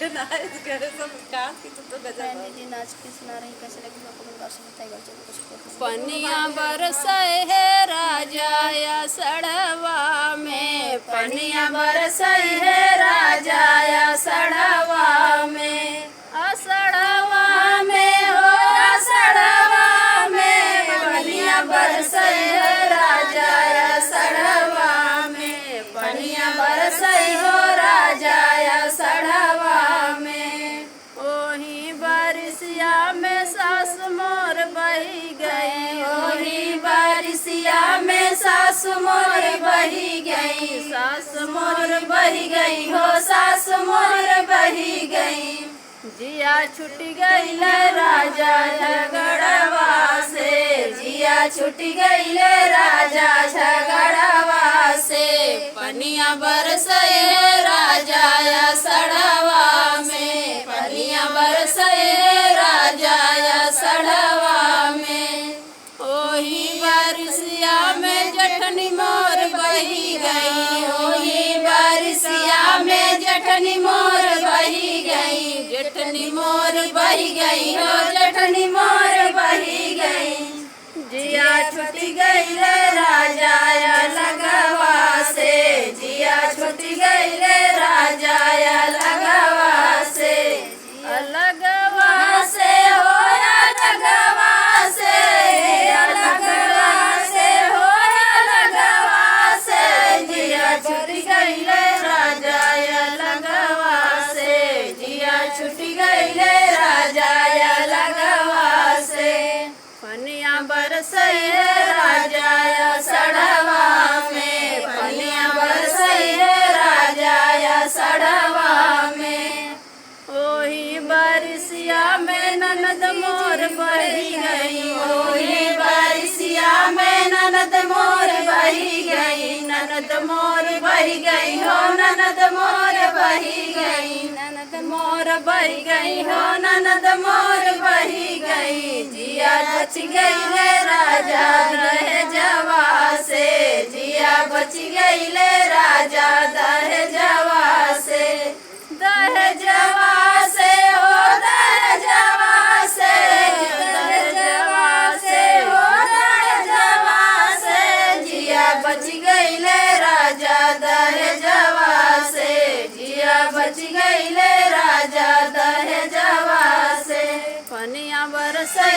नाच करे सब काम की तो गजब बहन जी नाच के सुना रही कैसे लगी आपको मेरी बात सुनता है चलो कुछ पनिया बरसे है राजा या सड़वा में, पनिया बरसे है राजा या सड़वा में, असड़वा में हो असड़वा में, पनिया बरसे है राजा या सड़वा में, पनिया बरसे हो राजा या सड़वा में। ओही बारिशिया में सास मोर बही गई, ओही बारिशिया में सास मोर बही गई, सास मोर बही गई हो सास मोर बही गई। जिया छुट गई राजा झगड़वा से, जिया छुट गई राजा झगड़वा से, पनिया बरसे राजा या सड़वा में, पनिया बरसे राजा या सड़वा में। ओही बारिशिया में जठनी मोर बही गई, ओही बारिशिया में जठनी मोर बही गई, जठनी मोर बही गई हो जठनी मोर बही गई। जिया छुट गई राजा या लगवा से, जिया छुट गई राजा या लगवा से, अलगवा से हो अलगवा से, अलगवा से हो अलगवा से, जिया छुट गई राजा या लगवा से, जिया छुट गई राजा या लगवा से। पनिया बरसे राजा या सड़वा में, पनिया बरसे राजा या सड़वा में। ओही बारिशिया में ननद मोर बही गई, ओही बारिशिया में ननद मोर बही गई, ननद मोर बही गई हो ननद मोर बही गई, ननद मोर बही गई हो ननद मोर बही गई। जिया बच गई राजा दहे जवा से, जिया बच गई राजा दहे जवा से, दहे जवा से हो दहे जवा से, दहे जवा से हो दहे जवा से, जिया बच गई राजा दहे जवा से, जिया बच गई राजा दहे जवा से। पनिया बरसे